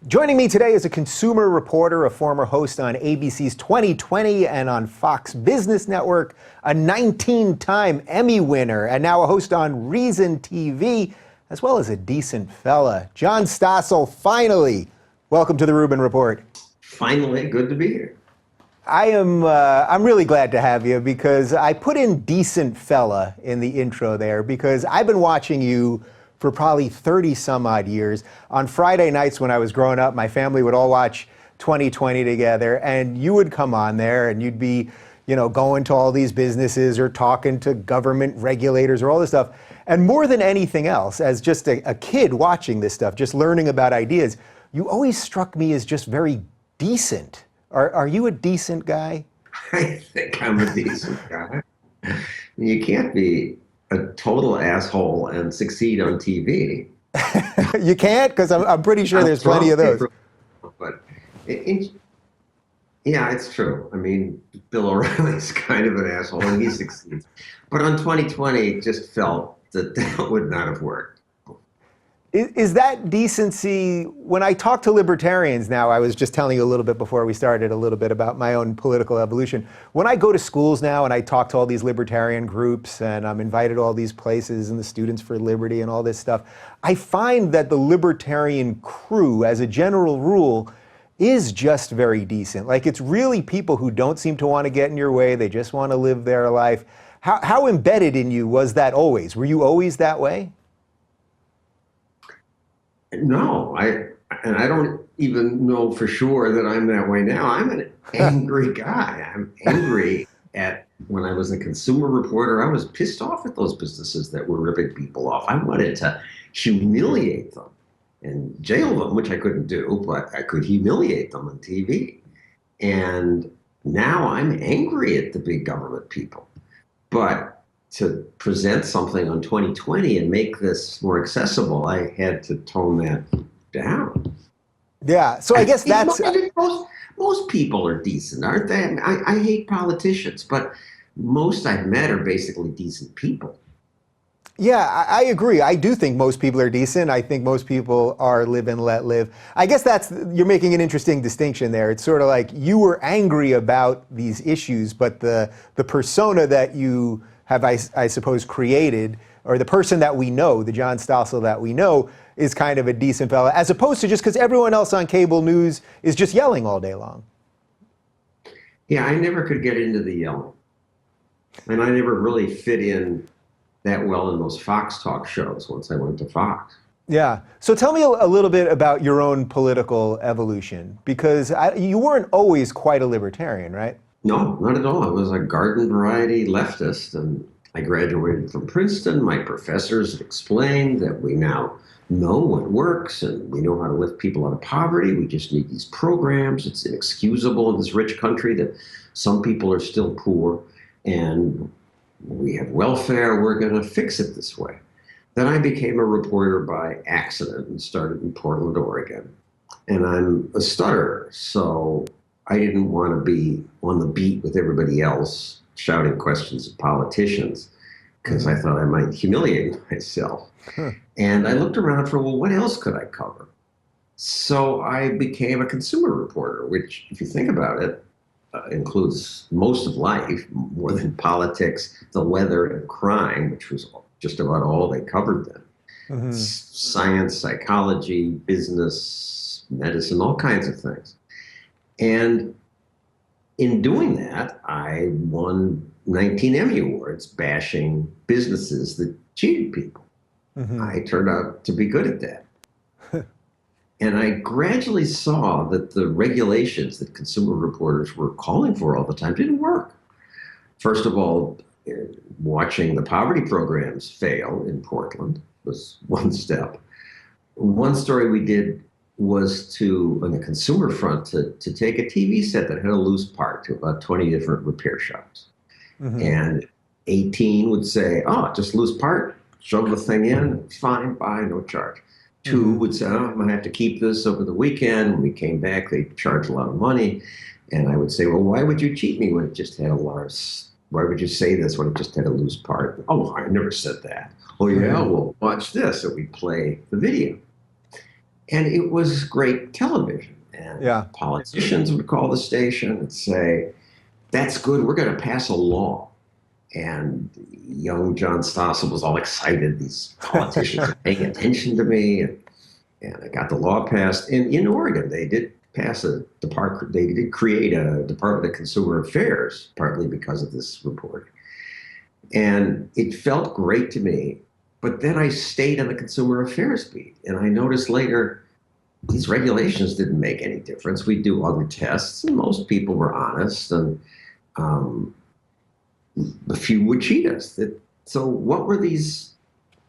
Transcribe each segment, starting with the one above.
Joining me today is a consumer reporter, a former host on ABC's 2020 and on Fox Business Network, a 19-time Emmy winner, and now a host on Reason TV, as well as a decent fella. John Stossel, finally. Welcome to the Rubin Report. Finally, good to be here. I'm really glad to have you because I put in decent fella in the intro there because I've been watching you for probably 30 some odd years. On Friday nights when I was growing up, my family would all watch 2020 together, and you would come on there and you'd be, going to all these businesses or talking to government regulators or all this stuff. And more than anything else, as just a kid watching this stuff, just learning about ideas, you always struck me as just very decent. Are you a decent guy? I think I'm a decent guy. You can't be a total asshole and succeed on TV. You can't? Because I'm pretty sure there's plenty of those. But yeah, it's true. I mean, Bill O'Reilly's kind of an asshole and he succeeds. But on 2020, it just felt that would not have worked. Is that decency? When I talk to libertarians now, I was just telling you a little bit before we started a little bit about my own political evolution. When I go to schools now and I talk to all these libertarian groups and I'm invited to all these places and the Students for Liberty and all this stuff, I find that the libertarian crew, as a general rule, is just very decent. Like, it's really people who don't seem to want to get in your way. They just want to live their life. How embedded in you was that always? Were you always that way? No, I don't even know for sure that I'm that way now. I'm an angry guy. I'm angry at when I was a consumer reporter, I was pissed off at those businesses that were ripping people off. I wanted to humiliate them and jail them, which I couldn't do, but I could humiliate them on TV. And now I'm angry at the big government people. But to present something on 2020 and make this more accessible, I had to tone that down. Yeah, so I guess that's... Most people are decent, aren't they? I hate politicians, but most I've met are basically decent people. Yeah, I agree. I do think most people are decent. I think most people are live and let live. I guess you're making an interesting distinction there. It's sort of like you were angry about these issues, but the persona that you have, I suppose, created, or the person that we know, the John Stossel that we know, is kind of a decent fella, as opposed to just because everyone else on cable news is just yelling all day long. Yeah, I never could get into the yelling. And I never really fit in that well in those Fox talk shows once I went to Fox. Yeah. So tell me a little bit about your own political evolution, because you weren't always quite a libertarian, right? No, not at all. I was a garden variety leftist, and I graduated from Princeton. My professors explained that we now know what works and we know how to lift people out of poverty. We just need these programs. It's inexcusable in this rich country that some people are still poor, and we have welfare. We're going to fix it this way. Then I became a reporter by accident and started in Portland, Oregon. And I'm a stutterer, so I didn't want to be on the beat with everybody else shouting questions at politicians because I thought I might humiliate myself. And I looked around for, well, what else could I cover? So I became a consumer reporter, which, if you think about it, includes most of life, more than politics, the weather, and crime, which was just about all they covered then. Mm-hmm. Science, psychology, business, medicine, all kinds of things. And in doing that, I won 19 Emmy Awards bashing businesses that cheated people. Mm-hmm. I turned out to be good at that. And I gradually saw that the regulations that consumer reporters were calling for all the time didn't work. First of all, watching the poverty programs fail in Portland was one step. One story we did was on the consumer front, to take a TV set that had a loose part to about 20 different repair shops. Mm-hmm. And 18 would say, oh, just loose part, shove the thing in, fine, bye, no charge. Two would say, oh, I'm going to have to keep this over the weekend. When we came back, they charged a lot of money. And I would say, well, why would you cheat me when it just had a large, why would you say this when it just had a loose part? Oh, I never said that. Oh, yeah, well, watch this. So we play the video. And it was great television. And Yeah. politicians would call the station and say, that's good, we're going to pass a law. And young John Stossel was all excited. These politicians are paying attention to me. And I got the law passed. And in Oregon, they did pass they did create a Department of Consumer Affairs, partly because of this reporting. And it felt great to me. But then I stayed on the consumer affairs beat. And I noticed later, these regulations didn't make any difference. We do other tests, and most people were honest, and a few would cheat us. So what was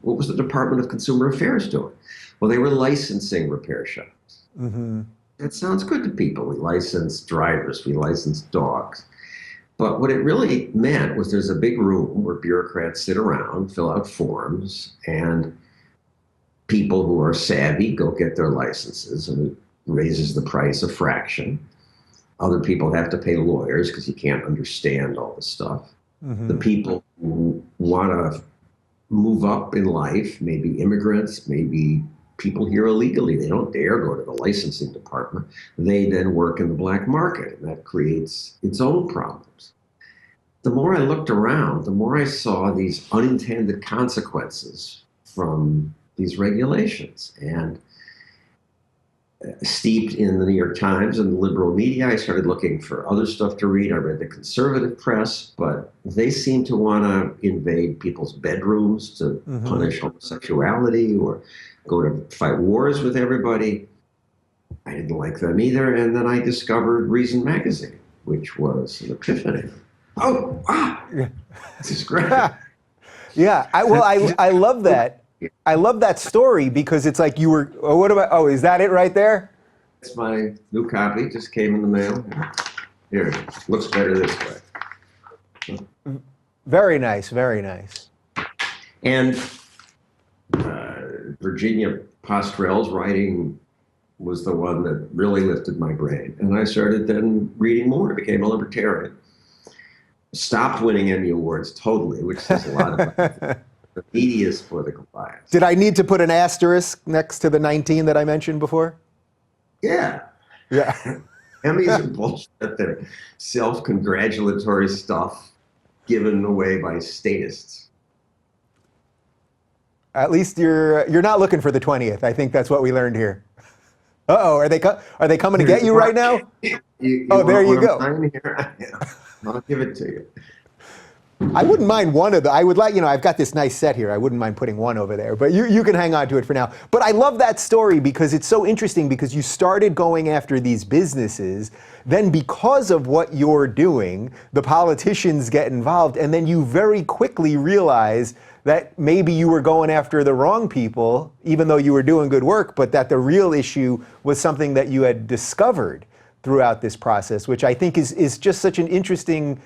the Department of Consumer Affairs doing? Well, they were licensing repair shops. Mm-hmm. That sounds good to people. We license drivers, we license dogs. But what it really meant was there's a big room where bureaucrats sit around, fill out forms, and people who are savvy go get their licenses, and it raises the price a fraction. Other people have to pay lawyers because you can't understand all the stuff. Mm-hmm. The people who want to move up in life, maybe immigrants, maybe people here illegally, they don't dare go to the licensing department. They then work in the black market, and that creates its own problems. The more I looked around, the more I saw these unintended consequences from these regulations. And steeped in the New York Times and the liberal media, I started looking for other stuff to read. I read the conservative press, but they seem to want to invade people's bedrooms to punish homosexuality or go to fight wars with everybody. I didn't like them either. And then I discovered Reason Magazine, which was an epiphany. Oh, wow, this is great. Yeah, I love that. I love that story because it's like you were, is that it right there? It's my new copy, just came in the mail. Here, looks better this way. Very nice, very nice. And Virginia Postrell's writing was the one that really lifted my brain. And I started then reading more, became a libertarian. Stopped winning Emmy Awards totally, which says a lot about the media's political bias. Did I need to put an asterisk next to the 19 that I mentioned before? Yeah. Yeah. Emmys are bullshit. They're self-congratulatory stuff given away by statists. At least you're not looking for the 20th. I think that's what we learned here. Uh-oh, are they coming to get you right now? There you go. I'll give it to you. I wouldn't mind one of the, I would like, I've got this nice set here. I wouldn't mind putting one over there, but you can hang on to it for now. But I love that story because it's so interesting because you started going after these businesses. Then because of what you're doing, the politicians get involved. And then you very quickly realize that maybe you were going after the wrong people, even though you were doing good work, but that the real issue was something that you had discovered throughout this process, which I think is just such an interesting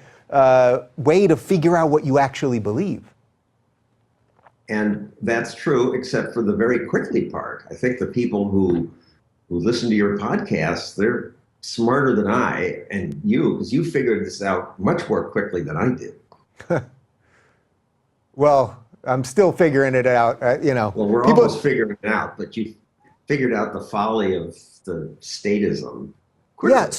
way to figure out what you actually believe. And that's true, except for the very quickly part. I think the people who listen to your podcast, they're smarter than I and you, because you figured this out much more quickly than I did. Well, I'm still figuring it out, Well, we're almost figuring it out, but you figured out the folly of the statism quickly. Yeah,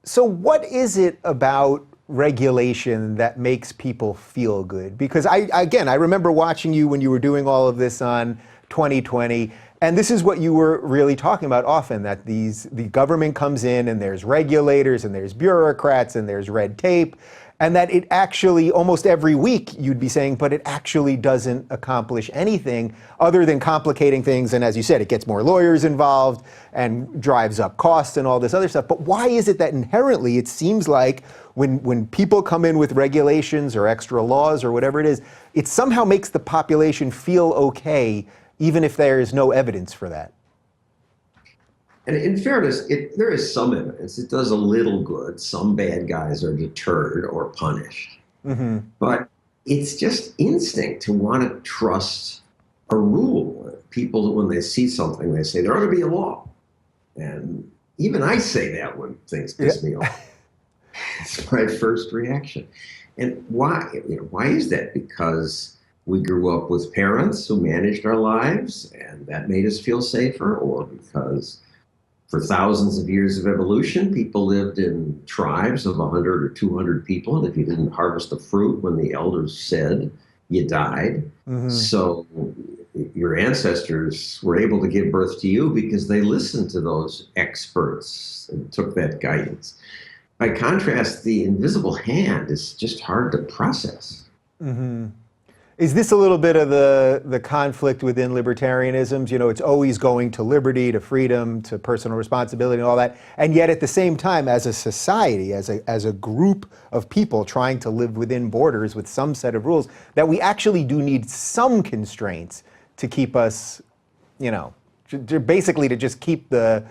so what is it about regulation that makes people feel good? Because I remember watching you when you were doing all of this on 2020, and this is what you were really talking about often, that the government comes in and there's regulators and there's bureaucrats and there's red tape, and that it actually, almost every week you'd be saying, but it actually doesn't accomplish anything other than complicating things. And as you said, it gets more lawyers involved and drives up costs and all this other stuff. But why is it that inherently it seems like when people come in with regulations or extra laws or whatever it is, it somehow makes the population feel okay, even if there is no evidence for that? And in fairness, there is some evidence. It does a little good. Some bad guys are deterred or punished. Mm-hmm. But it's just instinct to want to trust a rule. People, when they see something, they say, there ought to be a law. And even I say that when things piss me off. It's my first reaction. And why is that? Because we grew up with parents who managed our lives and that made us feel safer, or because for thousands of years of evolution, people lived in tribes of 100 or 200 people, and if you didn't harvest the fruit when the elders said, you died. So your ancestors were able to give birth to you because they listened to those experts and took that guidance. By contrast, the invisible hand is just hard to process. Is this a little bit of the conflict within libertarianism? You know, it's always going to liberty, to freedom, to personal responsibility and all that. And yet at the same time, as a society, as a group of people trying to live within borders with some set of rules, that we actually do need some constraints to keep us, you know, basically to just keep the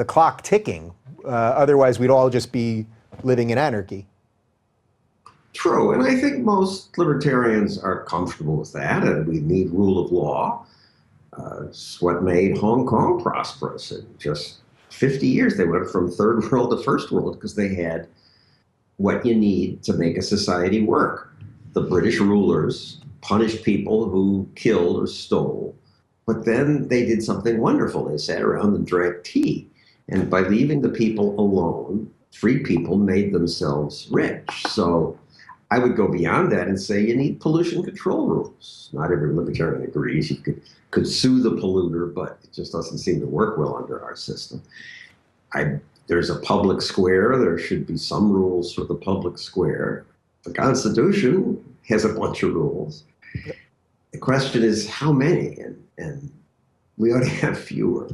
clock ticking. Otherwise, we'd all just be living in anarchy. True, and I think most libertarians are comfortable with that, and we need rule of law. It's what made Hong Kong prosperous. In just 50 years, they went from third world to first world because they had what you need to make a society work. The British rulers punished people who killed or stole, but then they did something wonderful. They sat around and drank tea, and by leaving the people alone, free people made themselves rich. So I would go beyond that and say you need pollution control rules. Not every libertarian agrees. You could sue the polluter, but it just doesn't seem to work well under our system. There's a public square. There should be some rules for the public square. The Constitution has a bunch of rules. The question is how many, and we ought to have fewer.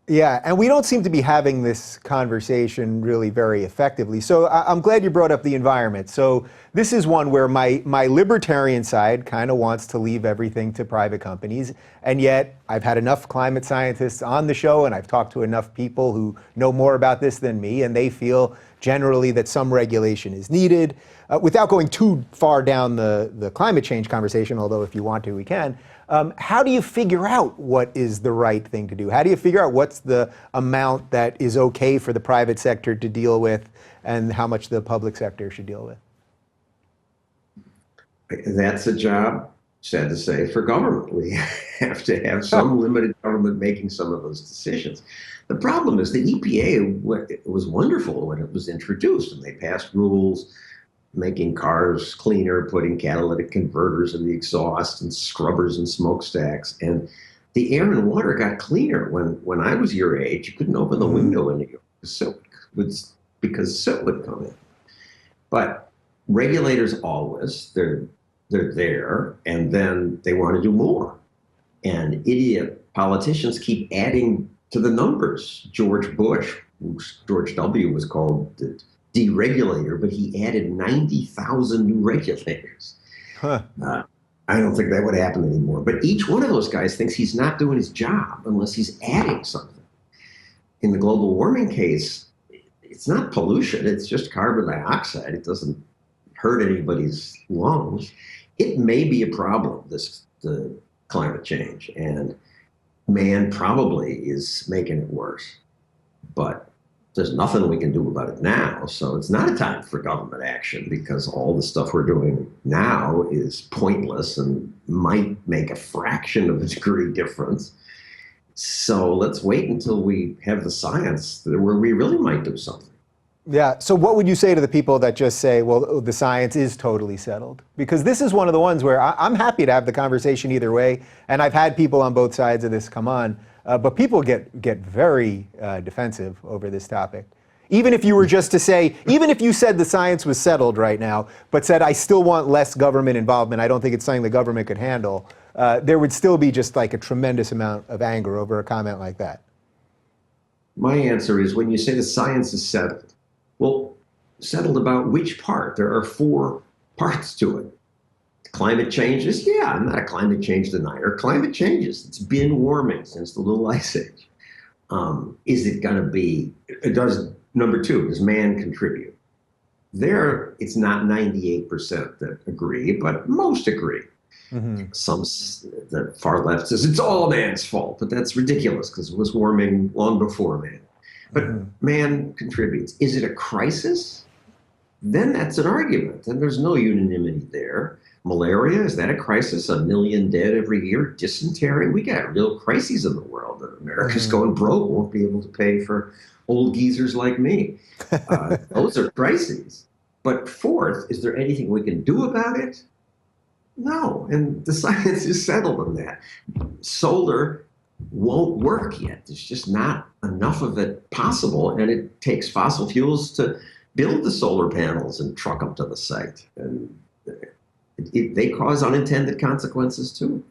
Yeah, and we don't seem to be having this conversation really very effectively. So I'm glad you brought up the environment. So this is one where my libertarian side kind of wants to leave everything to private companies. And yet I've had enough climate scientists on the show, and I've talked to enough people who know more about this than me, and they feel generally that some regulation is needed. Without going too far down the climate change conversation, although if you want to, we can. How do you figure out what is the right thing to do? How do you figure out what's the amount that is okay for the private sector to deal with and how much the public sector should deal with? That's a job, sad to say, for government. We have to have some limited government making some of those decisions. The problem is the EPA was wonderful when it was introduced, and they passed rules making cars cleaner, putting catalytic converters in the exhaust and scrubbers and smokestacks. And the air and water got cleaner. When I was your age, you couldn't open the window in New York because soot would come in. But regulators always, they're there, and then they want to do more. And idiot politicians keep adding to the numbers. George Bush, George W. was called the deregulator, but he added 90,000 new regulators. I don't think that would happen anymore. But each one of those guys thinks he's not doing his job unless he's adding something. In the global warming case, it's not pollution, it's just carbon dioxide. It doesn't hurt anybody's lungs. It may be a problem, the climate change, and man probably is making it worse. But there's nothing we can do about it now. So it's not a time for government action because all the stuff we're doing now is pointless and might make a fraction of a degree difference. So let's wait until we have the science where we really might do something. Yeah, so what would you say to the people that just say, well, the science is totally settled? Because this is one of the ones where I'm happy to have the conversation either way, and I've had people on both sides of this come on. But people get very defensive over this topic. Even if you were just to say, even if you said the science was settled right now, but said I still want less government involvement, I don't think it's something the government could handle, there would still be just like a tremendous amount of anger over a comment like that. My answer is when you say the science is settled, well, settled about which part? There are 4 parts to it. Climate changes? Yeah, I'm not a climate change denier. Climate changes. It's been warming since the Little Ice Age. Is it going to be, number 2, does man contribute? There, it's not 98% that agree, but most agree. The far left says it's all man's fault, but that's ridiculous because it was warming long before man. But man contributes. Is it a crisis? Then that's an argument. Then there's no unanimity there. Malaria, is that a crisis? A million dead every year? Dysentery? We got real crises in the world. And America's going broke, won't be able to pay for old geezers like me. Those are crises. But fourth, is there anything we can do about it? No. And the science is settled on that. Solar won't work yet. There's just not enough of it possible. And it takes fossil fuels to build the solar panels and truck them to the site. And they cause unintended consequences too.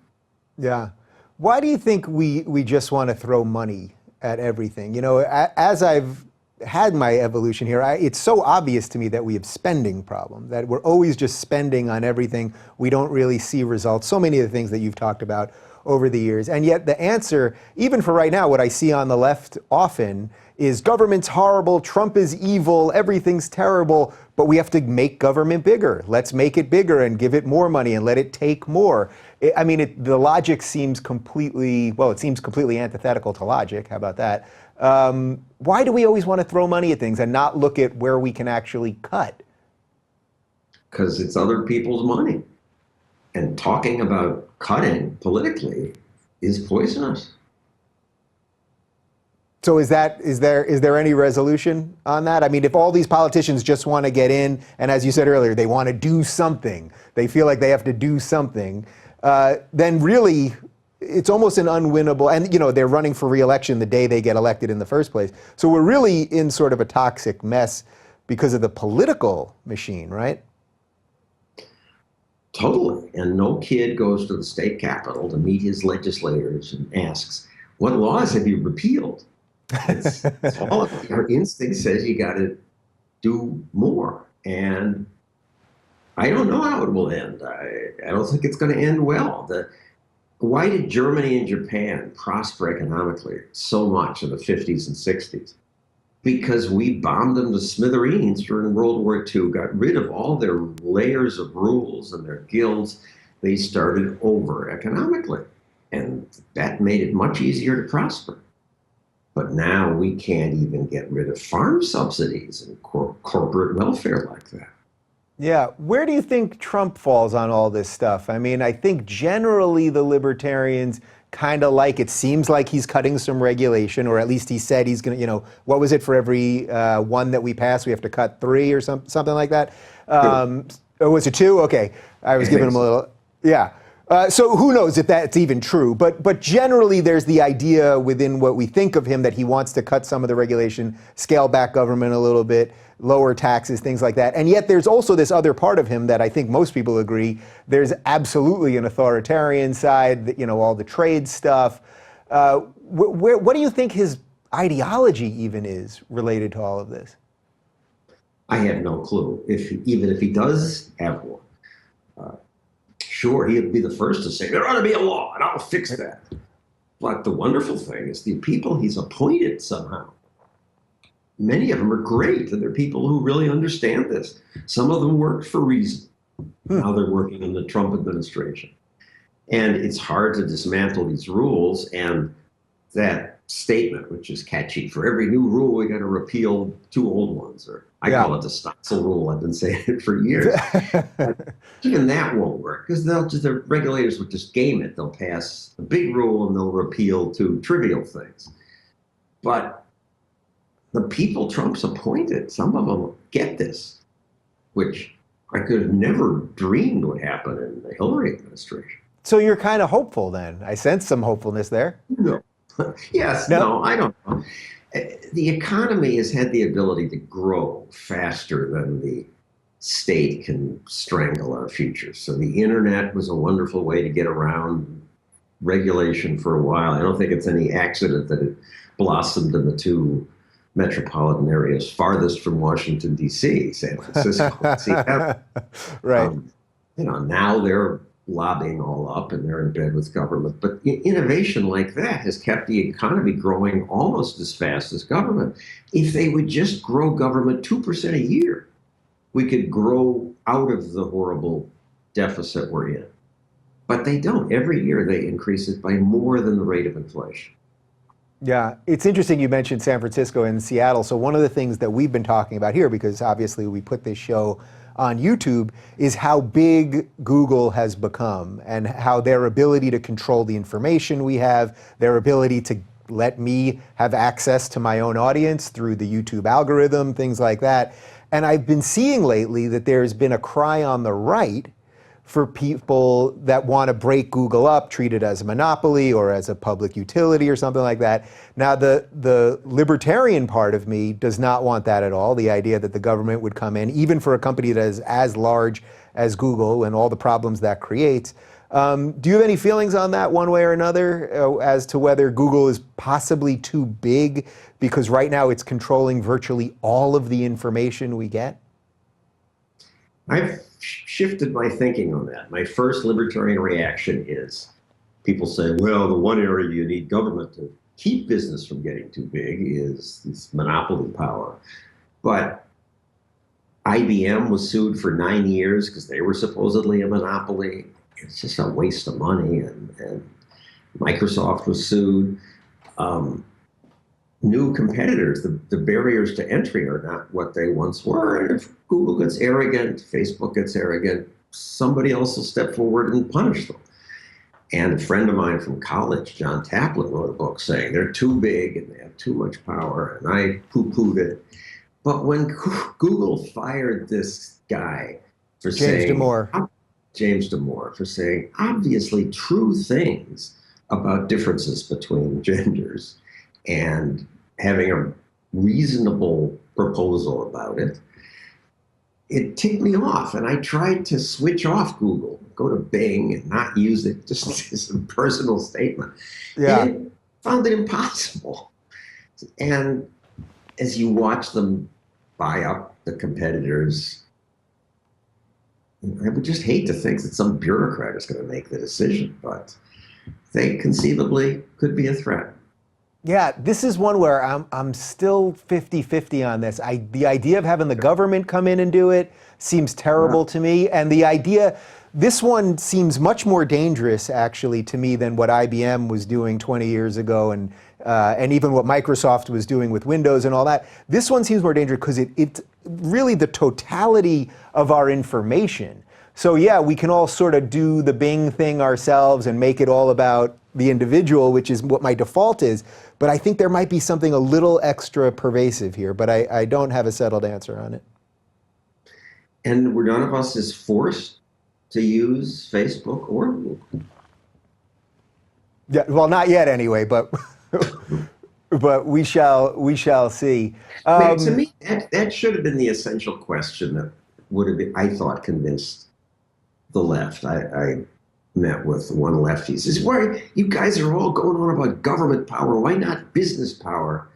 Yeah. Why do you think we just want to throw money at everything? You know, as I've had my evolution here, it's so obvious to me that we have spending problem, that we're always just spending on everything. We don't really see results. So many of the things that you've talked about over the years. And yet the answer, even for right now, what I see on the left often is government's horrible, Trump is evil, everything's terrible, but we have to make government bigger. Let's make it bigger and give it more money and let it take more. I mean, the logic seems completely, well, it seems completely antithetical to logic. How about that? Why do we always want to throw money at things and not look at where we can actually cut? Because it's other people's money. And talking about cutting politically is poisonous. So is there any resolution on that? I mean, if all these politicians just want to get in, and as you said earlier, they want to do something, they feel like they have to do something, then really it's almost an unwinnable, and you know, they're running for re-election the day they get elected in the first place. So we're really in sort of a toxic mess because of the political machine, right? Totally. And no kid goes to the state capitol to meet his legislators and asks, what laws have you repealed? It's all of our instinct says you got to do more. And I don't know how it will end. I don't think it's going to end well. Why did Germany and Japan prosper economically so much in the 50s and 60s? Because we bombed them to smithereens during World War II, got rid of all their layers of rules and their guilds. They started over economically, and that made it much easier to prosper. But now we can't even get rid of farm subsidies and corporate welfare like that. Yeah, where do you think Trump falls on all this stuff? I mean, I think generally the libertarians kind of like, it seems like he's cutting some regulation, or at least he said he's going to, you know, what was it, for every one that we pass, we have to cut 3 or something like that? Or was it 2? Okay, I was giving him a little, yeah. So who knows if that's even true, but generally there's the idea within what we think of him that he wants to cut some of the regulation, scale back government a little bit, lower taxes, things like that. And yet there's also this other part of him that I think most people agree, there's absolutely an authoritarian side, you know, all the trade stuff. What do you think his ideology even is related to all of this? I have no clue. Even if he does have one. Sure, he'd be the first to say, there ought to be a law, and I'll fix that. But the wonderful thing is the people he's appointed somehow, many of them are great, and they're people who really understand this. Some of them worked for reason. Now they're working in the Trump administration. And it's hard to dismantle these rules, and that statement, which is catchy, for every new rule, we got to repeal 2 old ones, or I call it the Stossel rule. I've been saying it for years. Even that won't work, because the regulators would just game it. They'll pass a big rule and they'll repeal 2 trivial things. But the people Trump's appointed, some of them get this, which I could have never dreamed would happen in the Hillary administration. So you're kind of hopeful then. I sense some hopefulness there. No. Yes, no, I don't know. The economy has had the ability to grow faster than the state can strangle our future. So the internet was a wonderful way to get around regulation for a while. I don't think it's any accident that it blossomed in the 2 metropolitan areas farthest from Washington, D.C., San Francisco. Seattle. Right. You know, now they're lobbying all up and they're in bed with government. But innovation like that has kept the economy growing almost as fast as government. If they would just grow government 2% a year, we could grow out of the horrible deficit we're in. But they don't. Every year they increase it by more than the rate of inflation. Yeah, it's interesting you mentioned San Francisco and Seattle. So one of the things that we've been talking about here, because obviously we put this show on YouTube is how big Google has become and how their ability to control the information we have, their ability to let me have access to my own audience through the YouTube algorithm, things like that. And I've been seeing lately that there's been a cry on the right for people that want to break Google up, treat it as a monopoly or as a public utility or something like that. Now, the libertarian part of me does not want that at all, the idea that the government would come in, even for a company that is as large as Google and all the problems that creates. Do you have any feelings on that one way or another as to whether Google is possibly too big because right now it's controlling virtually all of the information we get? I've shifted my thinking on that. My first libertarian reaction is people say, well, the one area you need government to keep business from getting too big is this monopoly power. But IBM was sued for 9 years because they were supposedly a monopoly. It's just a waste of money. And Microsoft was sued. New competitors, the barriers to entry are not what they once were. And if Google gets arrogant, Facebook gets arrogant, somebody else will step forward and punish them. And a friend of mine from college, John Taplin, wrote a book saying they're too big and they have too much power, and I poo-pooed it. But when Google fired this guy for James Damore, for saying obviously true things about differences between genders and having a reasonable proposal about it, it ticked me off. And I tried to switch off Google, go to Bing and not use it just as a personal statement. Yeah. And found it impossible. And as you watch them buy up the competitors, I would just hate to think that some bureaucrat is going to make the decision, but they conceivably could be a threat. Yeah, this is one where I'm still 50-50 on this. The idea of having the government come in and do it seems terrible to me. And the idea, this one seems much more dangerous actually to me than what IBM was doing 20 years ago and even what Microsoft was doing with Windows and all that. This one seems more dangerous because it's really the totality of our information. So yeah, we can all sort of do the Bing thing ourselves and make it all about the individual, which is what my default is. But I think there might be something a little extra pervasive here, but I don't have a settled answer on it. And none of us is forced to use Facebook or Google. Yeah, well, not yet anyway, but but we shall see. To me, that should have been the essential question that would have been, I thought, convinced the left. I met with one lefty. He says, why you guys are all going on about government power? Why not business power?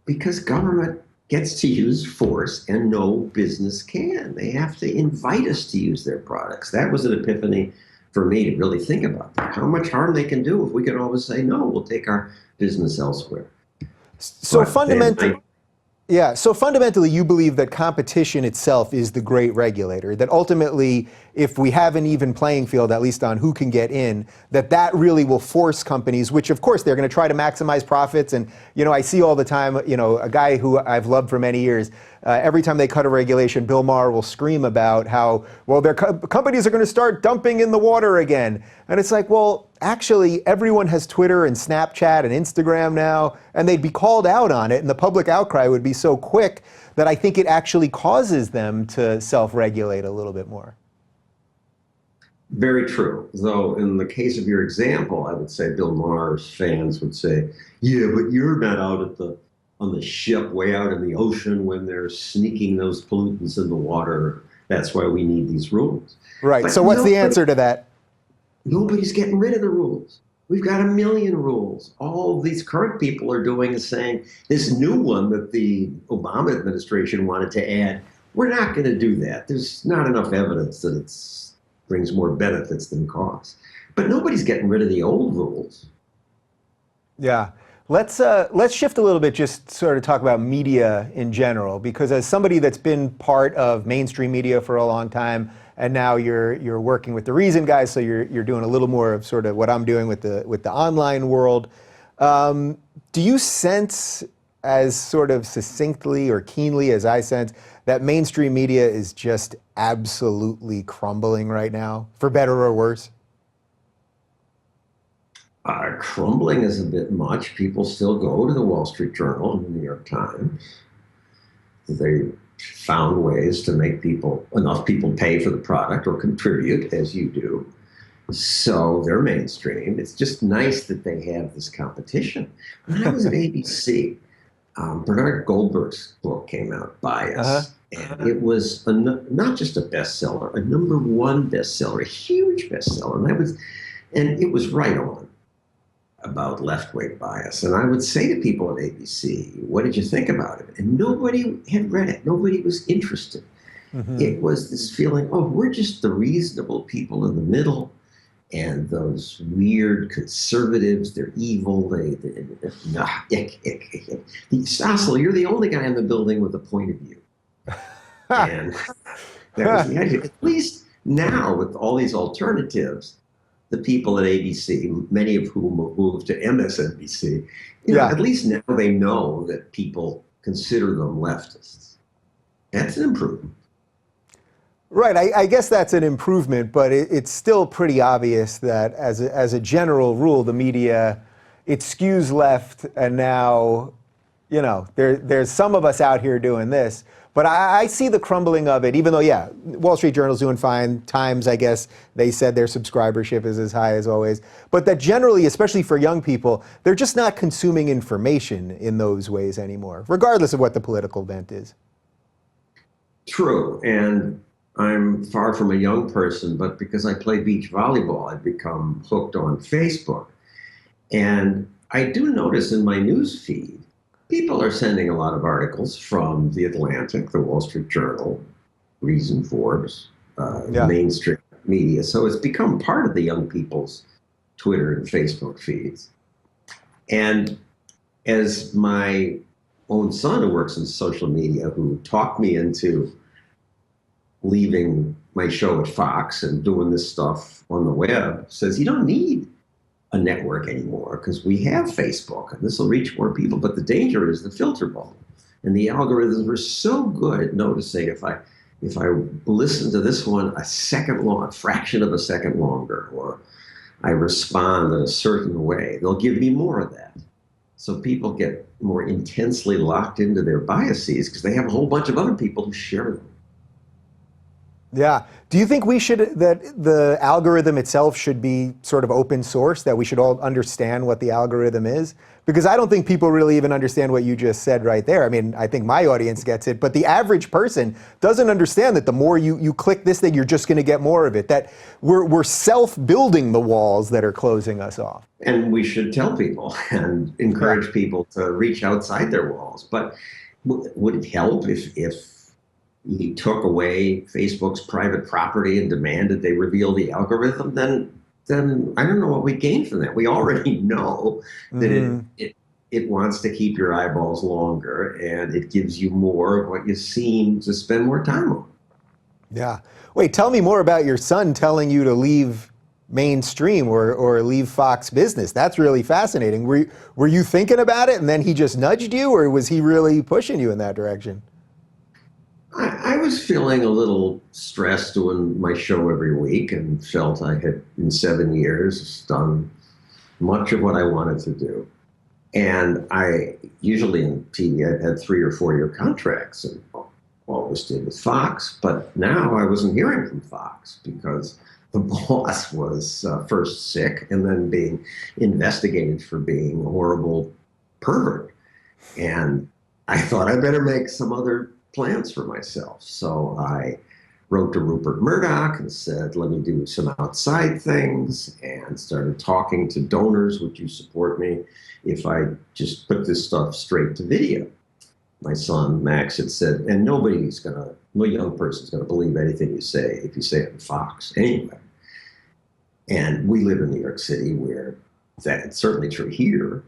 Because government gets to use force and no business can. They have to invite us to use their products. That was an epiphany for me to really think about that. How much harm they can do if we can always say, no, we'll take our business elsewhere. So fundamentally, so fundamentally, you believe that competition itself is the great regulator, that ultimately, if we have an even playing field, at least on who can get in, that really will force companies, which of course they're going to try to maximize profits. And, I see all the time, a guy who I've loved for many years, every time they cut a regulation, Bill Maher will scream about how, well, their companies are going to start dumping in the water again. And it's like, well, actually, everyone has Twitter and Snapchat and Instagram now, and they'd be called out on it, and the public outcry would be so quick that I think it actually causes them to self-regulate a little bit more. Very true. Though in the case of your example, I would say Bill Maher's fans would say, yeah, but you're not out on the ship way out in the ocean when they're sneaking those pollutants in the water. That's why we need these rules. Right. But so what's the answer to that? Nobody's getting rid of the rules. We've got 1 million rules. All these current people are doing is saying this new one that the Obama administration wanted to add, we're not going to do that. There's not enough evidence that it brings more benefits than costs. But nobody's getting rid of the old rules. Yeah. Let's shift a little bit, just sort of talk about media in general, because as somebody that's been part of mainstream media for a long time, and now you're working with the Reason guys, so you're doing a little more of sort of what I'm doing with the online world. Do you sense as sort of succinctly or keenly as I sense that mainstream media is just absolutely crumbling right now, for better or worse? Crumbling is a bit much. People still go to the Wall Street Journal and the New York Times. They found ways to make enough people pay for the product or contribute, as you do. So they're mainstream. It's just nice that they have this competition. When I was at ABC, Bernard Goldberg's book came out, Bias, and it was not just a bestseller, a #1 bestseller, a huge bestseller, and it was right on about left-wing bias. And I would say to people at ABC, what did you think about it? And nobody had read it. Nobody was interested. It was this feeling, oh, we're just the reasonable people in the middle. And those weird conservatives, they're evil. Stossel, you're the only guy in the building with a point of view. And that was the idea. At least now, with all these alternatives, the people at ABC, many of whom have moved to MSNBC, at least now they know that people consider them leftists. That's an improvement. Right, I guess that's an improvement, but it's still pretty obvious that as a general rule, the media, it skews left, and now, there's some of us out here doing this. But I see the crumbling of it, even though, Wall Street Journal's doing fine. Times, I guess, they said their subscribership is as high as always. But that generally, especially for young people, they're just not consuming information in those ways anymore, regardless of what the political bent is. True, and I'm far from a young person, but because I play beach volleyball, I've become hooked on Facebook. And I do notice in my news feed, people are sending a lot of articles from The Atlantic, the Wall Street Journal, Reason, Forbes, mainstream media. So it's become part of the young people's Twitter and Facebook feeds. And as my own son, who works in social media, who talked me into leaving my show at Fox and doing this stuff on the web, says you don't need a network anymore because we have Facebook and this will reach more people. But the danger is the filter bubble, and the algorithms were so good at noticing if I listen to this one a second long, a fraction of a second longer, or I respond in a certain way, they'll give me more of that. So people get more intensely locked into their biases because they have a whole bunch of other people who share them. Yeah. Do you think that the algorithm itself should be sort of open source, that we should all understand what the algorithm is? Because I don't think people really even understand what you just said right there. I mean, I think my audience gets it, but the average person doesn't understand that the more you click this thing, you're just going to get more of it, that we're self-building the walls that are closing us off. And we should tell people and encourage people to reach outside their walls. But would it help if he took away Facebook's private property and demanded they reveal the algorithm? Then I don't know what we gain from that. We already know that it wants to keep your eyeballs longer, and it gives you more of what you seem to spend more time on. Yeah. Wait, tell me more about your son telling you to leave mainstream or leave Fox Business. That's really fascinating. Were you thinking about it and then he just nudged you, or was he really pushing you in that direction? I was feeling a little stressed doing my show every week and felt I had, in 7 years, done much of what I wanted to do. And I usually in TV, I had 3 or 4 year contracts and always did with Fox. But now I wasn't hearing from Fox because the boss was first sick and then being investigated for being a horrible pervert. And I thought I better make some other plans for myself. So I wrote to Rupert Murdoch and said, let me do some outside things, and started talking to donors. Would you support me if I just put this stuff straight to video? My son, Max, had said, and no young person's going to believe anything you say if you say it on Fox anyway. And we live in New York City, where that's certainly true here.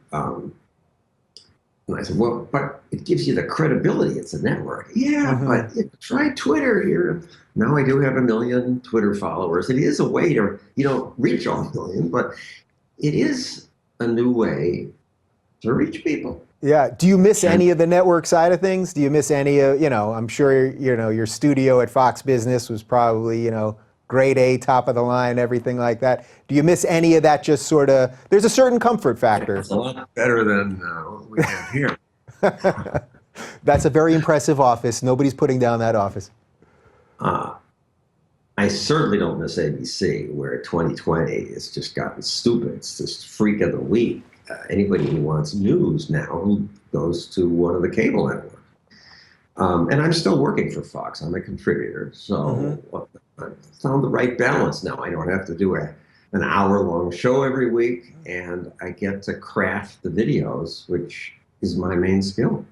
And I said, well, but it gives you the credibility. It's a network. Yeah, but try Twitter here. Now I do have 1 million Twitter followers. It is a way to, reach all 1 million, but it is a new way to reach people. Yeah. Do you miss And any of the network side of things? Do you miss any of, I'm sure, your studio at Fox Business was probably, grade A, top of the line, everything like that. Do you miss any of that? Just sort of, there's a certain comfort factor. it's a lot better than what we have here. That's a very impressive office. Nobody's putting down that office. Uh, I certainly don't miss ABC, where 2020 has just gotten stupid. It's just freak of the week. Anybody who wants news now goes to one of the cable networks. And I'm still working for Fox. I'm a contributor. So I found the right balance now. I don't have to do an hour-long show every week, and I get to craft the videos, which is my main skill.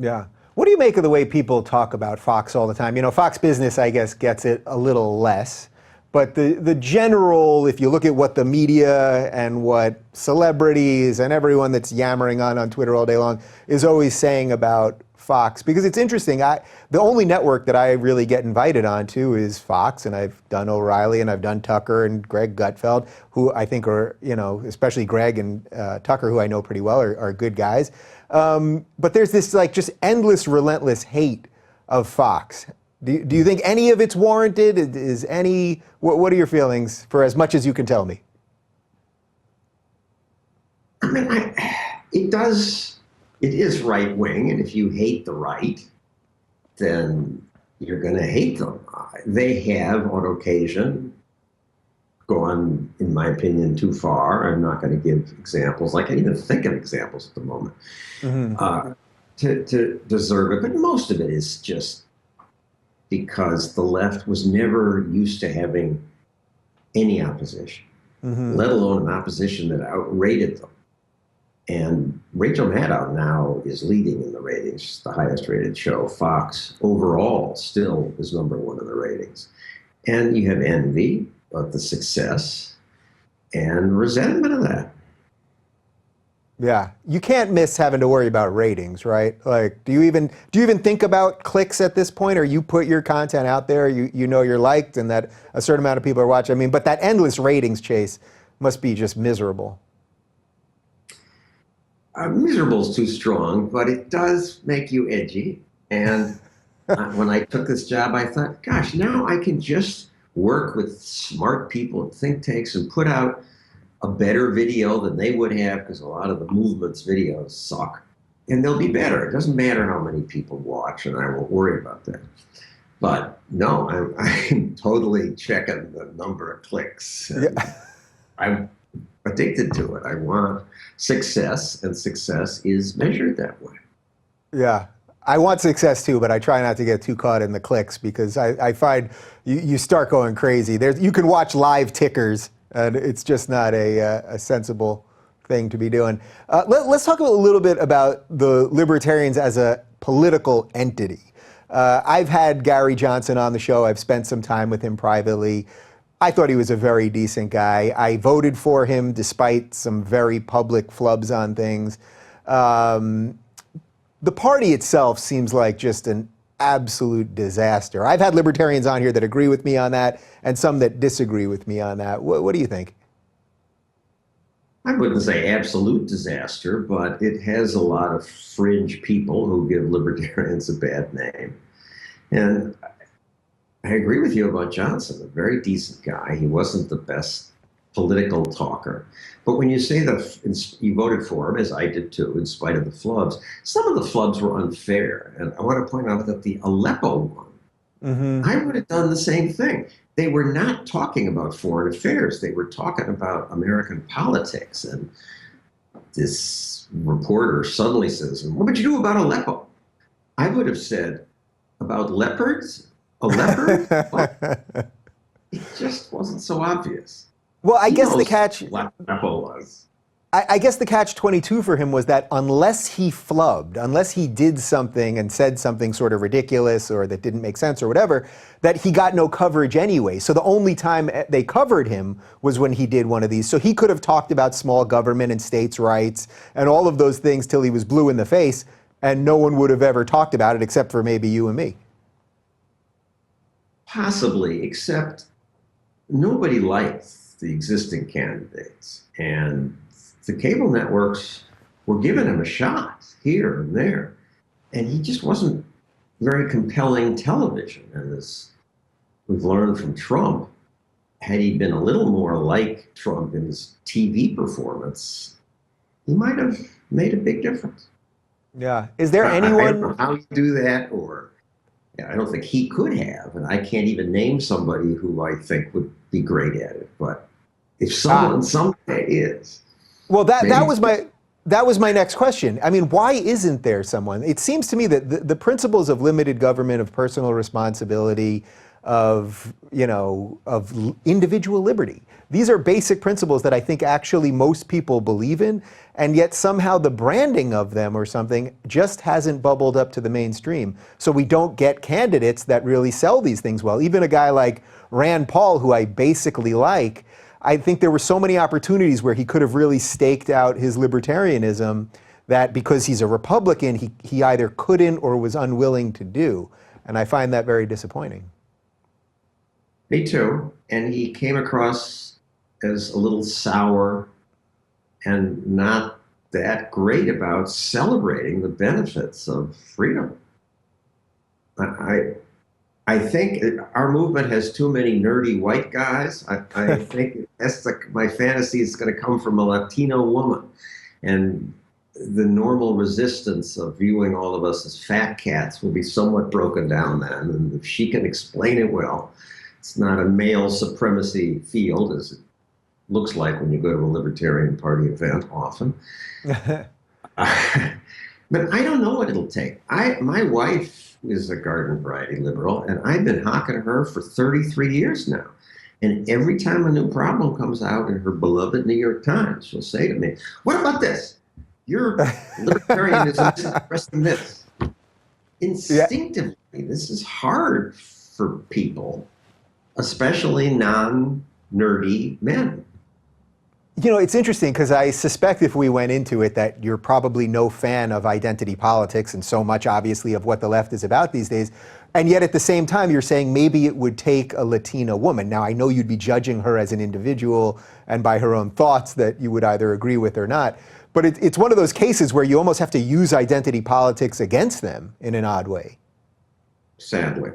Yeah. What do you make of the way people talk about Fox all the time? Fox Business, I guess, gets it a little less. But the general, if you look at what the media and what celebrities and everyone that's yammering on Twitter all day long is always saying about Fox, because it's interesting. The only network that I really get invited onto is Fox, and I've done O'Reilly, and I've done Tucker and Greg Gutfeld, who I think are, especially Greg and Tucker, who I know pretty well, are good guys. But there's this just endless, relentless hate of Fox. Do you think any of it's warranted? What are your feelings, for as much as you can tell me? I mean, it is right wing, and if you hate the right, then you're going to hate them. They have, on occasion, gone, in my opinion, too far. I'm not going to give examples. I can't even think of examples at the moment to deserve it. But most of it is just because the left was never used to having any opposition, let alone an opposition that outrated them. And Rachel Maddow now is leading in the ratings, the highest rated show. Fox overall still is #1 in the ratings. And you have envy of the success and resentment of that. Yeah, you can't miss having to worry about ratings, right? Like, do you even think about clicks at this point, or you put your content out there, you're liked, and that a certain amount of people are watching? I mean, but that endless ratings chase must be just miserable. Miserable is too strong, but it does make you edgy. And when I took this job, I thought, gosh, now I can just work with smart people at think tanks and put out a better video than they would have, because a lot of the movement's videos suck. And they'll be better. It doesn't matter how many people watch, and I won't worry about that. But no, I'm totally checking the number of clicks. Yeah. I'm addicted to it. I want success, and success is measured that way. Yeah. I want success too, but I try not to get too caught in the clicks, because I find you start going crazy. You can watch live tickers, and it's just not a sensible thing to be doing. Let's talk a little bit about the libertarians as a political entity. I've had Gary Johnson on the show. I've spent some time with him privately. I thought he was a very decent guy. I voted for him despite some very public flubs on things. The party itself seems like just an absolute disaster. I've had libertarians on here that agree with me on that, and some that disagree with me on that. What do you think? I wouldn't say absolute disaster, but it has a lot of fringe people who give libertarians a bad name. And I agree with you about Johnson, a very decent guy. He wasn't the best political talker. But when you say that you voted for him, as I did too, in spite of the flubs, some of the flubs were unfair. And I want to point out that the Aleppo one, I would have done the same thing. They were not talking about foreign affairs. They were talking about American politics. And this reporter suddenly says, "What would you do about Aleppo?" I would have said, "About leopards? A leopard?" What? It just wasn't so obvious. Well, I guess the catch. What Aleppo was. I guess the catch-22 for him was that unless he flubbed, unless he did something and said something sort of ridiculous or that didn't make sense or whatever, that he got no coverage anyway. So the only time they covered him was when he did one of these. So he could have talked about small government and states' rights and all of those things till he was blue in the face, and no one would have ever talked about it except for maybe you and me. Possibly, except nobody likes the existing candidates. And the cable networks were giving him a shot here and there. And he just wasn't very compelling television. And as we've learned from Trump, had he been a little more like Trump in his TV performance, he might have made a big difference. Yeah. Is there I don't anyone? know how you do that, or I don't think he could have. And I can't even name somebody who I think would be great at it. But if someone someday is, Well, that maybe. was my next question. I mean, why isn't there someone? It seems to me that the principles of limited government, of personal responsibility, of individual liberty, these are basic principles that I think actually most people believe in, and yet somehow the branding of them or something just hasn't bubbled up to the mainstream. So we don't get candidates that really sell these things well. Even a guy like Rand Paul, who I basically like, I think there were so many opportunities where he could have really staked out his libertarianism that because he's a Republican, he either couldn't or was unwilling to do. And I find that very disappointing. Me too. And he came across as a little sour and not that great about celebrating the benefits of freedom. I think our movement has too many nerdy white guys. I think that's my fantasy is going to come from a Latino woman. And the normal resistance of viewing all of us as fat cats will be somewhat broken down then. And if she can explain it well, it's not a male supremacy field, as it looks like when you go to a Libertarian Party event often. But I don't know what it'll take. My wife is a garden variety liberal, and I've been hawking her for 33 years now. And every time a new problem comes out in her beloved New York Times, she'll say to me, "What about this? Your libertarianism is expressing this." Instinctively, this is hard for people, especially non-nerdy men. You know, it's interesting because I suspect if we went into it that you're probably no fan of identity politics and so much, obviously, of what the left is about these days. And yet at the same time, you're saying maybe it would take a Latina woman. Now, I know you'd be judging her as an individual and by her own thoughts that you would either agree with or not. But it's one of those cases where you almost have to use identity politics against them in an odd way. Sadly.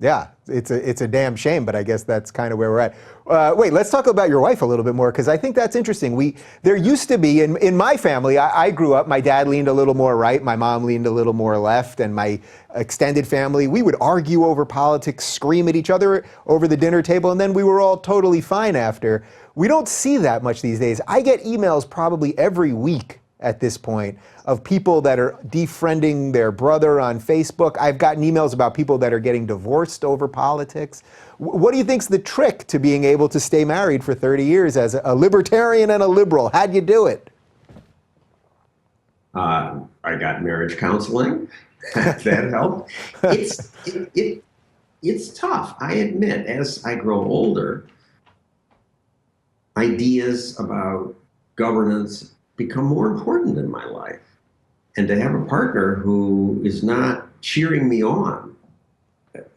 Yeah, it's a damn shame, but I guess that's kind of where we're at. Wait, let's talk about your wife a little bit more, because I think that's interesting. There used to be, in my family, I grew up, my dad leaned a little more right, my mom leaned a little more left, and my extended family, we would argue over politics, scream at each other over the dinner table, and then we were all totally fine after. We don't see that much these days. I get emails probably every week at this point of people that are defriending their brother on Facebook. I've gotten emails about people that are getting divorced over politics. What do you think's the trick to being able to stay married for 30 years as a libertarian and a liberal? How'd you do it? I got marriage counseling. That helped. It's tough. I admit, as I grow older, ideas about governance become more important in my life. And to have a partner who is not cheering me on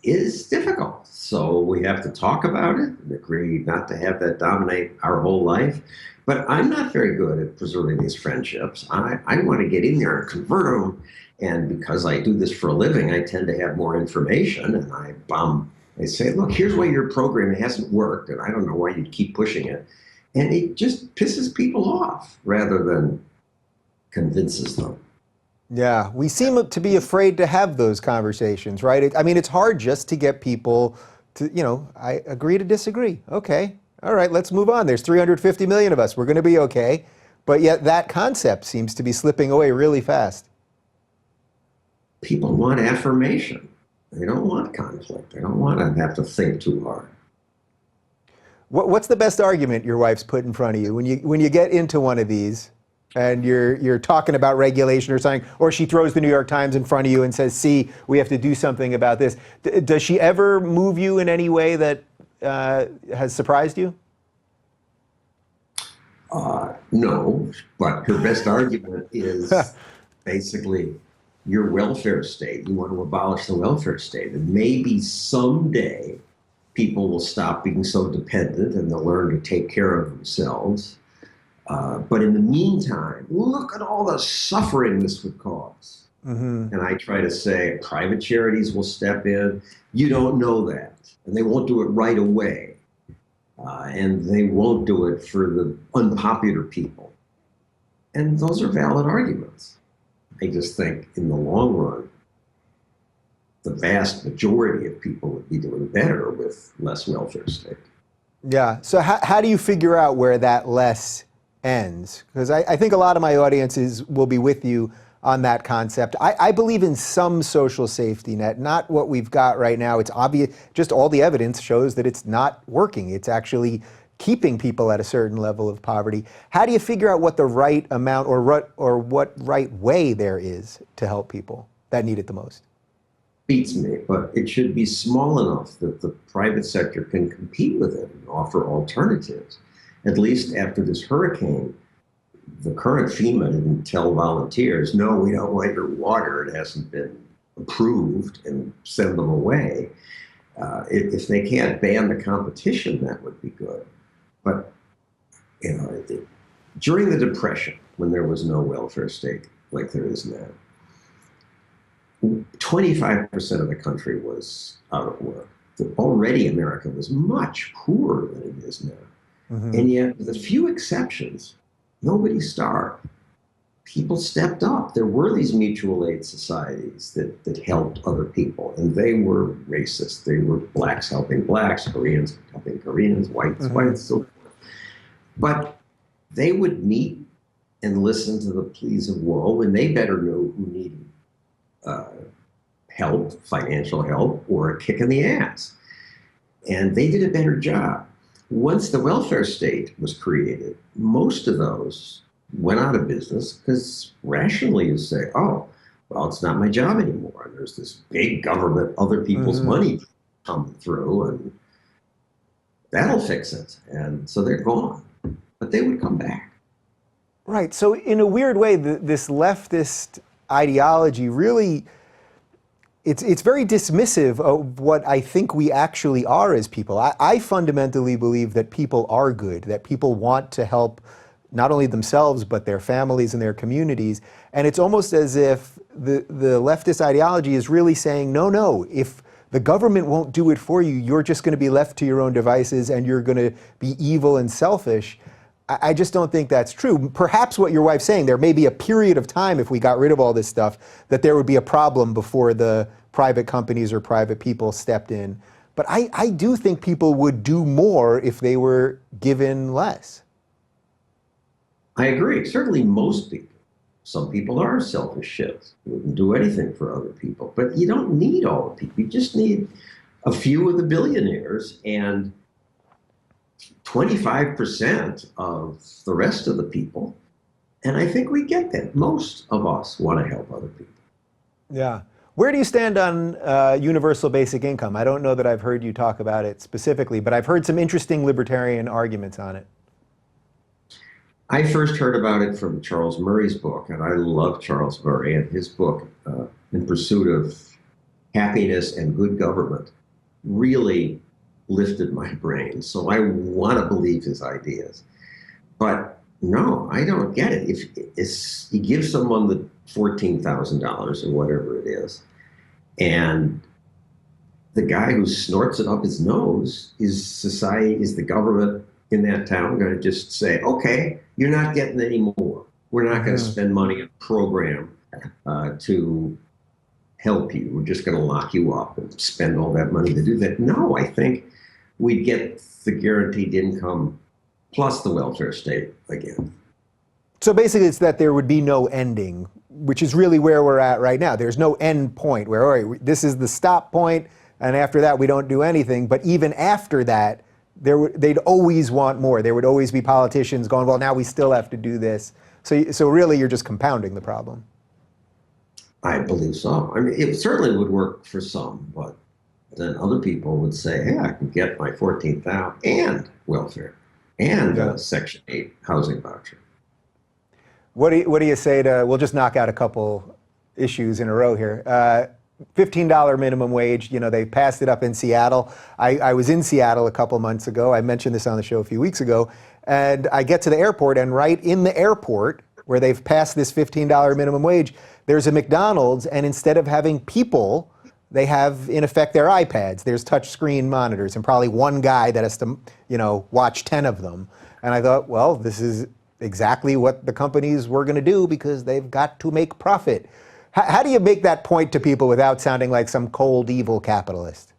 is difficult. So we have to talk about it and agree not to have that dominate our whole life. But I'm not very good at preserving these friendships. I want to get in there and convert them. And because I do this for a living, I tend to have more information. And I say, look, here's why your program hasn't worked. And I don't know why you keep pushing it. And it just pisses people off rather than convinces them. Yeah, we seem to be afraid to have those conversations, right? I mean, it's hard just to get people to, I agree to disagree. Okay, all right, let's move on. There's 350 million of us. We're going to be okay. But yet that concept seems to be slipping away really fast. People want affirmation. They don't want conflict. They don't want to have to think too hard. What's the best argument your wife's put in front of you when you get into one of these and you're talking about regulation or something, or she throws the New York Times in front of you and says, "See, we have to do something about this." Does she ever move you in any way that has surprised you? No, but her best argument is basically your welfare state. You want to abolish the welfare state, and maybe someday people will stop being so dependent and they'll learn to take care of themselves. But in the meantime, look at all the suffering this would cause. Mm-hmm. And I try to say private charities will step in. You don't know that. And they won't do it right away. And they won't do it for the unpopular people. And those are valid arguments. I just think in the long run, the vast majority of people would be doing better with less welfare state. Yeah. So how do you figure out where that less ends? Because I think a lot of my audiences will be with you on that concept. I believe in some social safety net, not what we've got right now. It's obvious, just all the evidence shows that it's not working. It's actually keeping people at a certain level of poverty. How do you figure out what the right amount or what right way there is to help people that need it the most? Beats me, but it should be small enough that the private sector can compete with it and offer alternatives. At least after this hurricane, the current FEMA didn't tell volunteers, no, we don't want your water, it hasn't been approved, and send them away. If they can't ban the competition, that would be good. But during the Depression, when there was no welfare state like there is now, 25% of the country was out of work. Already America was much poorer than it is now. Mm-hmm. And yet, with a few exceptions, nobody starved. People stepped up. There were these mutual aid societies that helped other people, and they were racist. They were blacks helping blacks, Koreans helping Koreans, whites, whites, so forth. But they would meet and listen to the pleas of woe, and they better know who needed help, financial help, or a kick in the ass. And they did a better job. Once the welfare state was created, most of those went out of business because rationally you say, oh, well, it's not my job anymore. And there's this big government, other people's money coming through, and that'll fix it. And so they're gone. But they would come back. Right. So in a weird way, this leftist ideology really, it's very dismissive of what I think we actually are as people. I fundamentally believe that people are good, that people want to help not only themselves, but their families and their communities. And it's almost as if the leftist ideology is really saying, no, if the government won't do it for you, you're just going to be left to your own devices and you're going to be evil and selfish. I just don't think that's true. Perhaps what your wife's saying, there may be a period of time if we got rid of all this stuff, that there would be a problem before the private companies or private people stepped in. But I do think people would do more if they were given less. I agree. Certainly most people. Some people are selfish shits. They wouldn't do anything for other people. But you don't need all the people. You just need a few of the billionaires and 25% of the rest of the people. And I think we get that. Most of us want to help other people. Yeah. Where do you stand on universal basic income? I don't know that I've heard you talk about it specifically, but I've heard some interesting libertarian arguments on it. I first heard about it from Charles Murray's book, and I love Charles Murray, and his book, In Pursuit of Happiness and Good Government, really lifted my brain. So I want to believe his ideas. But no, I don't get it. If you give someone the $14,000 or whatever it is, and the guy who snorts it up his nose, is society, is the government in that town going to just say, okay, you're not getting any more. We're not going to spend money on a program to help you. We're just going to lock you up and spend all that money to do that. No, I think we'd get the guaranteed income plus the welfare state again. So basically it's that there would be no ending, which is really where we're at right now. There's no end point where, all right, this is the stop point, and after that we don't do anything. But even after that, they'd always want more. There would always be politicians going, well, now we still have to do this. So really you're just compounding the problem. I believe so. I mean, it certainly would work for some, but then other people would say, hey, I can get my $14,000 and welfare and Section 8 housing voucher. What do you say to, we'll just knock out a couple issues in a row here. $15 minimum wage, they passed it up in Seattle. I was in Seattle a couple months ago. I mentioned this on the show a few weeks ago. And I get to the airport, and right in the airport, where they've passed this $15 minimum wage, there's a McDonald's, and instead of having people, they have, in effect, their iPads. There's touch screen monitors, and probably one guy that has to, watch 10 of them. And I thought, well, this is exactly what the companies were going to do because they've got to make profit. How do you make that point to people without sounding like some cold, evil capitalist?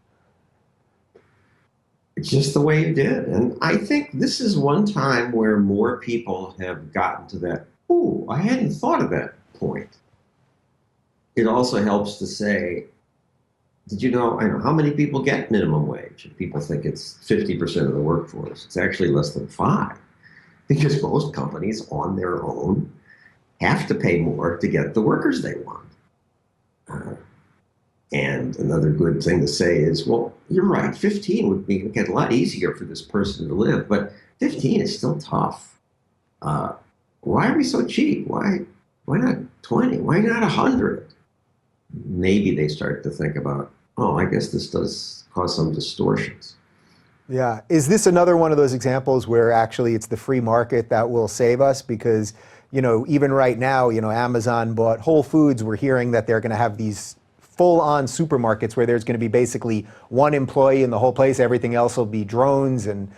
It's just the way you did. And I think this is one time where more people have gotten to that, ooh, I hadn't thought of that point. It also helps to say, did you know, I know how many people get minimum wage? And people think it's 50% of the workforce. It's actually less than 5%, because most companies on their own have to pay more to get the workers they want. And another good thing to say is, well, you're right, 15 would make it a lot easier for this person to live, but 15 is still tough. Why are we so cheap? Why not 20? Why not 100? Maybe they start to think about, oh, I guess this does cause some distortions. Yeah. Is this another one of those examples where actually it's the free market that will save us? Because, even right now, Amazon bought Whole Foods. We're hearing that they're going to have these full-on supermarkets where there's going to be basically one employee in the whole place. Everything else will be drones and,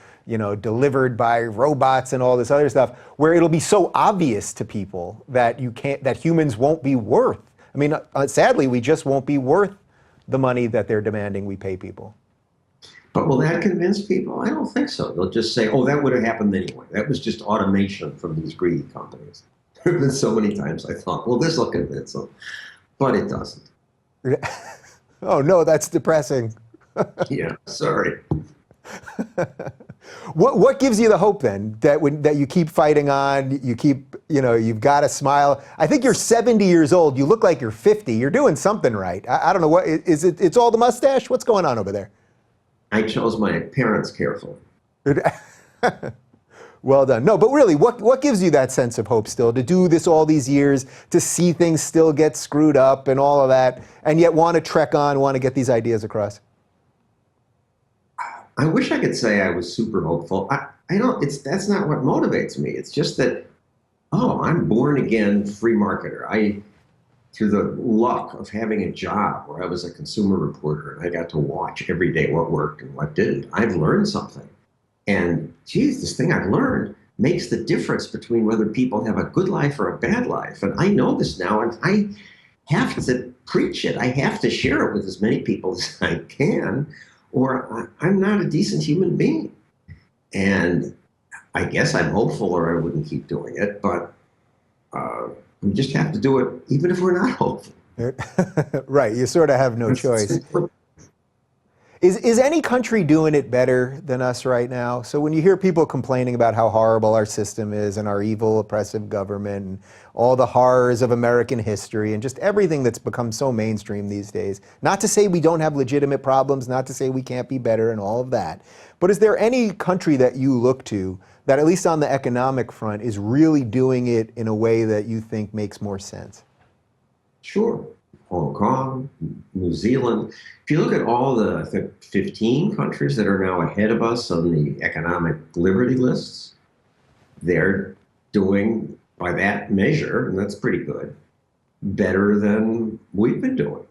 delivered by robots and all this other stuff, where it'll be so obvious to people that that humans won't be worth. I mean, sadly, we just won't be worth the money that they're demanding we pay people. But will that convince people? I don't think so. They'll just say, oh, that would have happened anyway. That was just automation from these greedy companies. There have been so many times I thought, well, this will convince them. But it doesn't. Oh, no, that's depressing. Yeah, sorry. What gives you the hope then that you keep fighting on, you keep, you've got a smile? I think you're 70 years old. You look like you're 50. You're doing something right. I don't know what is it. It's all the mustache. What's going on over there? I chose my parents carefully. Well done. No, but really, what gives you that sense of hope still to do this all these years, to see things still get screwed up and all of that, and yet want to trek on, want to get these ideas across? I wish I could say I was super hopeful. I don't. That's not what motivates me. It's just that, oh, I'm born again free marketer. Through the luck of having a job where I was a consumer reporter and I got to watch every day what worked and what didn't, I've learned something. And geez, this thing I've learned makes the difference between whether people have a good life or a bad life. And I know this now, and I have to preach it. I have to share it with as many people as I can, or I'm not a decent human being. And I guess I'm hopeful or I wouldn't keep doing it, but we just have to do it even if we're not hopeful. Right, you sort of have no choice. Is any country doing it better than us right now? So when you hear people complaining about how horrible our system is and our evil, oppressive government and all the horrors of American history and just everything that's become so mainstream these days, not to say we don't have legitimate problems, not to say we can't be better and all of that, but is there any country that you look to that, at least on the economic front, is really doing it in a way that you think makes more sense? Sure. Hong Kong, New Zealand. If you look at all the, I think, 15 countries that are now ahead of us on the economic liberty lists, they're doing, by that measure, and that's pretty good, better than we've been doing.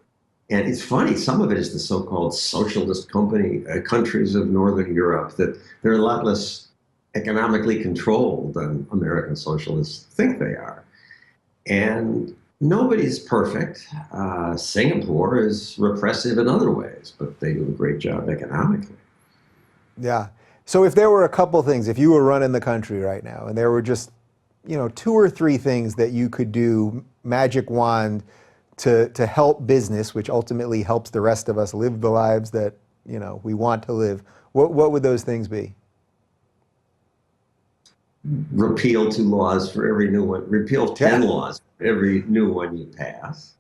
And it's funny, some of it is the so-called socialist countries of Northern Europe, that they're a lot less economically controlled than American socialists think they are. And nobody's perfect. Singapore is repressive in other ways, but they do a great job economically. Yeah. So if there were a couple things, if you were running the country right now, and there were just, 2 or 3 things that you could do, magic wand, to help business, which ultimately helps the rest of us live the lives that, we want to live, what would those things be? Repeal 2 laws for every new one. Repeal 10 laws for every new one you pass.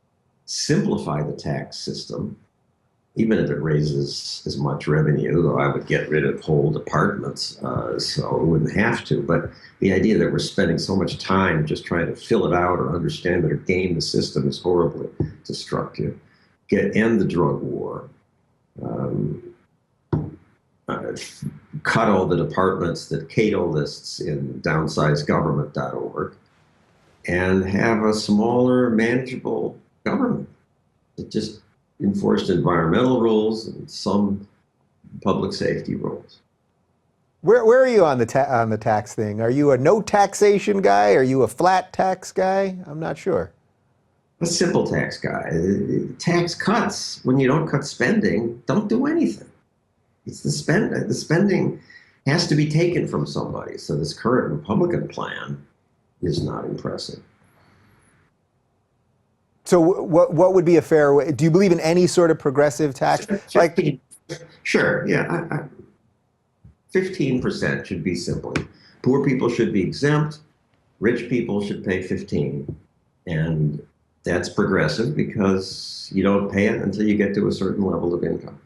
Simplify the tax system, even if it raises as much revenue, though I would get rid of whole departments so it wouldn't have to. But the idea that we're spending so much time just trying to fill it out or understand it or game the system is horribly destructive. end the drug war, cut all the departments that Cato lists in downsizegovernment.org, and have a smaller, manageable government that just enforced environmental rules and some public safety rules. Where are you on the tax thing? Are you a no taxation guy? Are you a flat tax guy? I'm not sure. A simple tax guy. Tax cuts, when you don't cut spending, don't do anything. It's the spending. The spending has to be taken from somebody. So this current Republican plan is not impressive. So what would be a fair way? Do you believe in any sort of progressive tax? Sure, yeah. 15% should be simple. Poor people should be exempt. Rich people should pay 15. And that's progressive because you don't pay it until you get to a certain level of income.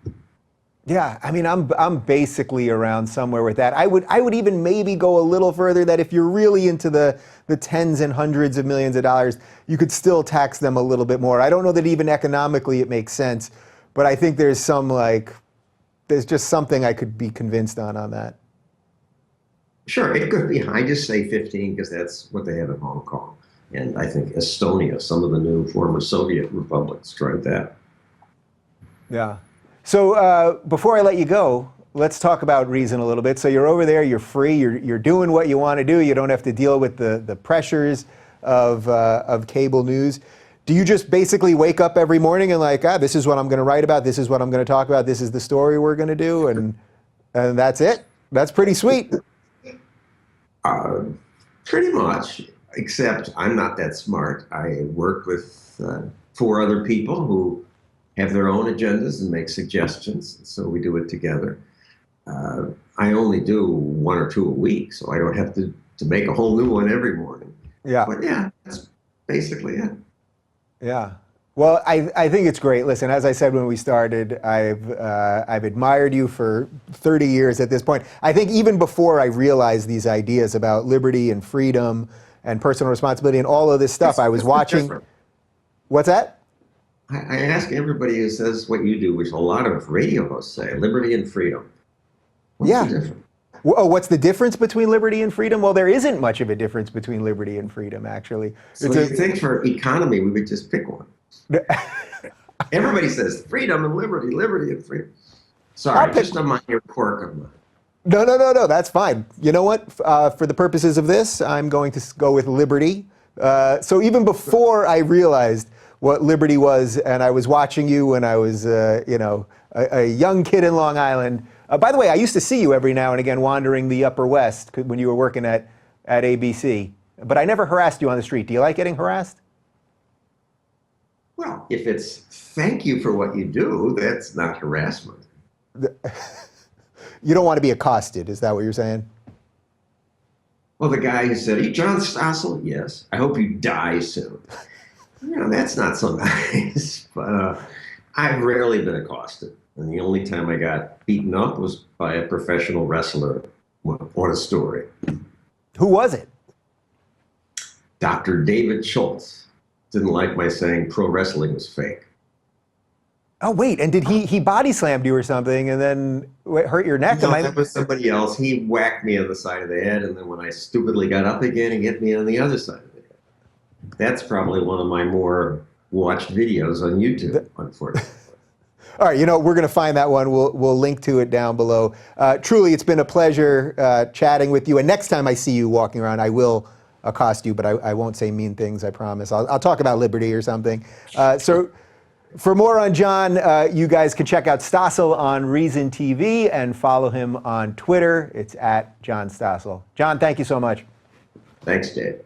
Yeah, I mean, I'm basically around somewhere with that. I would even maybe go a little further, that if you're really into the tens and hundreds of millions of dollars, you could still tax them a little bit more. I don't know that even economically it makes sense, but I think there's just something I could be convinced on that. Sure, it could be. I just say 15 because that's what they have in Hong Kong. And I think Estonia, some of the new former Soviet republics tried that. Yeah. So before I let you go, let's talk about Reason a little bit. So you're over there, you're free, you're doing what you want to do. You don't have to deal with the pressures of cable news. Do you just basically wake up every morning and this is what I'm going to write about, this is what I'm going to talk about, this is the story we're going to do, and that's it? That's pretty sweet. Pretty much, except I'm not that smart. I work with 4 other people who have their own agendas and make suggestions, so we do it together. I only do 1 or 2 a week, so I don't have to make a whole new one every morning. Yeah. But yeah, that's basically it. Yeah. Well, I think it's great. Listen, as I said when we started, I've admired you for 30 years at this point. I think even before I realized these ideas about liberty and freedom and personal responsibility and all of this stuff, I was watching. What's that? I ask everybody who says what you do, which a lot of radio hosts say, liberty and freedom. What's the difference? Oh, what's the difference between liberty and freedom? Well, there isn't much of a difference between liberty and freedom, actually. So you think for economy, we would just pick one? Everybody says freedom and liberty, liberty and freedom. Sorry, just a minor quirk of mine. No, that's fine. You know what? For the purposes of this, I'm going to go with liberty. So even before I realized what liberty was, and I was watching you when I was, a young kid in Long Island. By the way, I used to see you every now and again wandering the Upper West when you were working at ABC, but I never harassed you on the street. Do you like getting harassed? Well, if it's thank you for what you do, that's not harassment. You don't want to be accosted, is that what you're saying? Well, the guy who said, "Are you John Stossel?" Yes. "I hope you die soon." That's not so nice, but I've rarely been accosted. And the only time I got beaten up was by a professional wrestler on a story. Who was it? Dr. David Schultz didn't like my saying pro wrestling was fake. Oh, wait, and did he body slammed you or something and then hurt your neck? No, that was somebody else. He whacked me on the side of the head, and then when I stupidly got up again, he hit me on the other side of the head. That's probably one of my more watched videos on YouTube, unfortunately. All right, we're going to find that one. We'll link to it down below. Truly, it's been a pleasure chatting with you. And next time I see you walking around, I will accost you, but I won't say mean things, I promise. I'll talk about liberty or something. So for more on John, you guys can check out Stossel on Reason TV and follow him on Twitter. It's @John Stossel. John, thank you so much. Thanks, Dave.